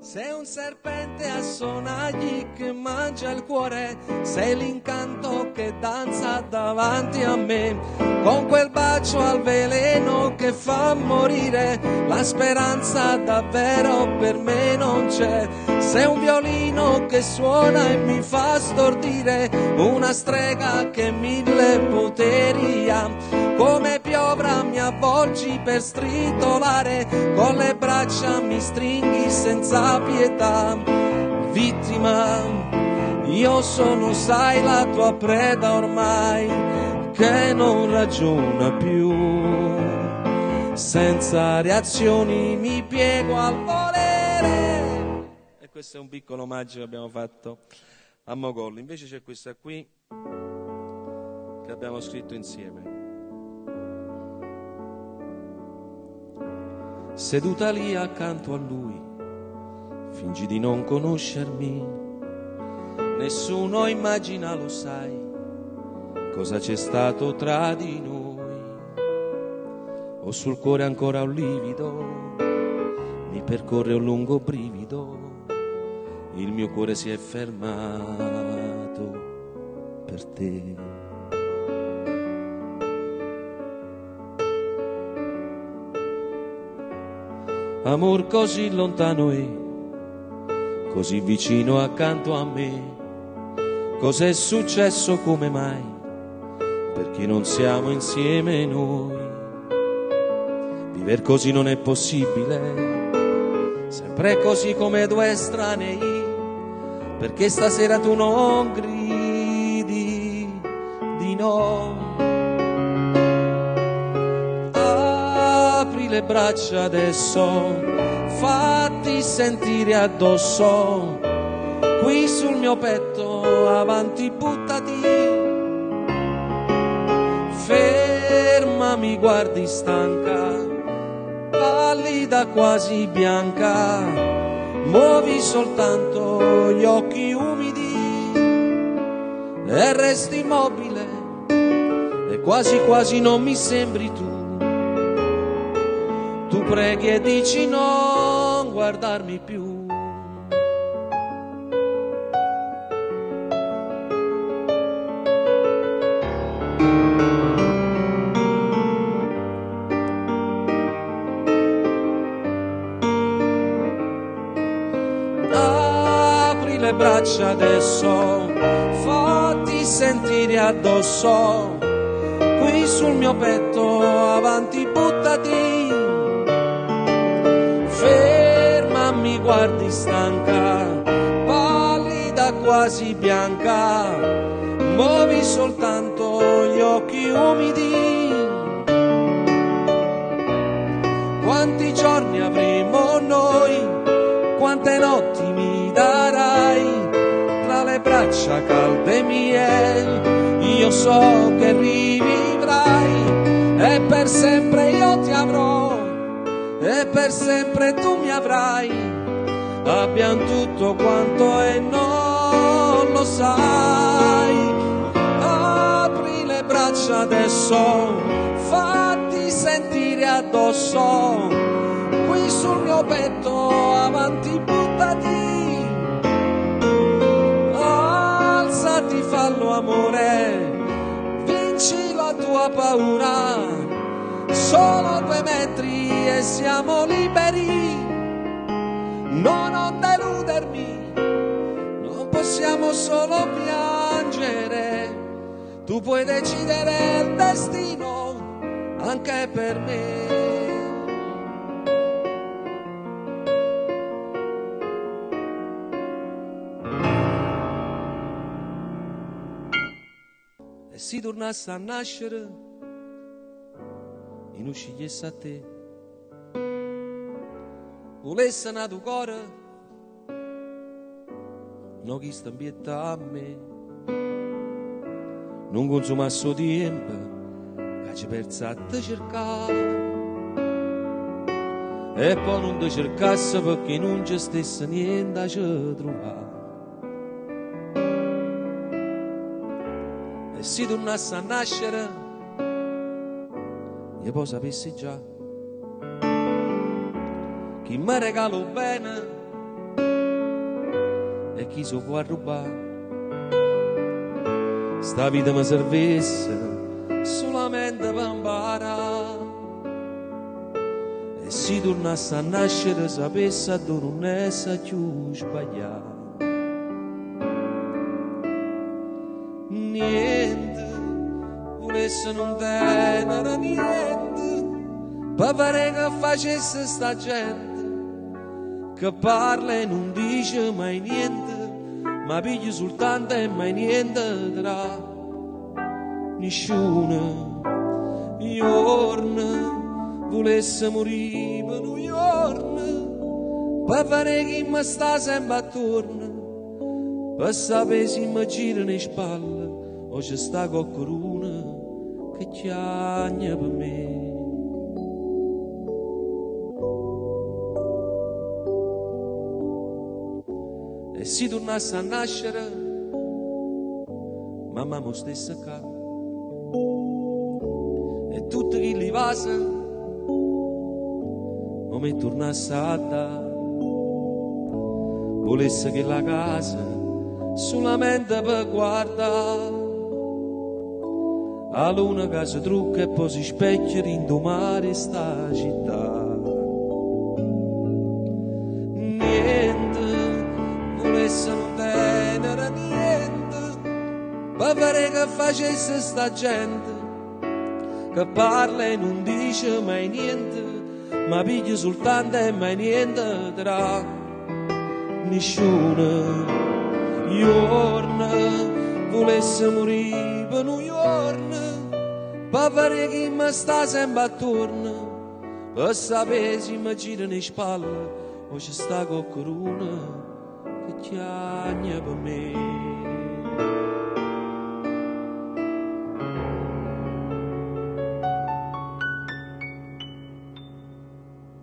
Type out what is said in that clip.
Sei un serpente a sonagli che mangia il cuore, sei l'incanto che danza davanti a me, con quel bacio al veleno che fa morire, la speranza davvero per me non c'è. Sei un violino che suona e mi fa stordire, una strega che mille poteri ha, come piovra mi avvolgi per stritolare, con le braccia mi stringhi senza pietà. Vittima, io sono, sai, la tua preda ormai, che non ragiona più. Senza reazioni mi piego al volere. E questo è un piccolo omaggio che abbiamo fatto a Mogollo. Invece c'è questa qui che abbiamo scritto insieme. Seduta lì accanto a lui, fingi di non conoscermi, nessuno immagina, lo sai, cosa c'è stato tra di noi. Ho sul cuore ancora un livido, mi percorre un lungo brivido, il mio cuore si è fermato per te. Amor così lontano e così vicino accanto a me, cos'è successo, come mai, perché non siamo insieme noi? Viver così non è possibile, sempre così come due estranei, perché stasera tu non gridi di no. Apri le braccia adesso, fatti sentire addosso, qui sul mio petto, avanti buttati. Fermami, guardi stanca, pallida quasi bianca, muovi soltanto gli occhi umidi e resti immobile, e quasi quasi non mi sembri tu. Tu preghi e dici non guardarmi più. Apri le braccia adesso, fatti sentire addosso, qui sul mio petto, avanti buttati. Fermami, guardi stanca, pallida quasi bianca, muovi soltanto gli occhi umidi. Quanti giorni avremo noi, quante notti mi darai, tra le braccia calde mie, io so che rivivrai, e per sempre io ti avrò, e per sempre tu mi avrai, abbiamo tutto quanto e non lo sai. Apri le braccia adesso, fatti sentire addosso, qui sul mio petto, avanti buttati. Alzati, fallo amore, vinci la tua paura, solo 2 metri e siamo liberi. No, non deludermi, non possiamo solo piangere, tu puoi decidere il destino anche per me. E si tornasse a nascere, non scegliesse a te, volesse na tu cuore, non chi sta impietta a me, non consumasse tempo che ci persa a te cercare, e poi non ti cercasse perché non ci stesse niente a ci trovare. E si tornasse a nascere, e poi sapessi già chi mi regalo bene chi so può rubare. Sta vita mi servisse solamente per imparare. E se tornasse a nascere sapesse dove non essere più sbagliato. Niente, volesse non tenere niente, per fare che facesse sta gente, che parla e non dice mai niente, ma piglia soltanto e mai niente tra. Nessuno giorno volesse morire per un giorno, per fare che mi sta sempre attorno, per sapere se mi gira le spalle o c'è sta qualcuno che chiagna per me. E se tornasse a nascere mamma mo stessa qua, e tutto che li vase non mi tornasse a dare, volesse che la casa solamente per guardare a luna che si trucca e poi si specchia indomare sta città. Niente volesse non tenere niente, per fare che facesse sta gente, che parla e non dice mai niente, ma piglia soltanto e mai niente tra. Nessuno giorno volesse morire per un giorno, per fare che mi sta sempre attorno, per sapere se mi gira le spalle o c'è sta qualcuno che chiagna per me.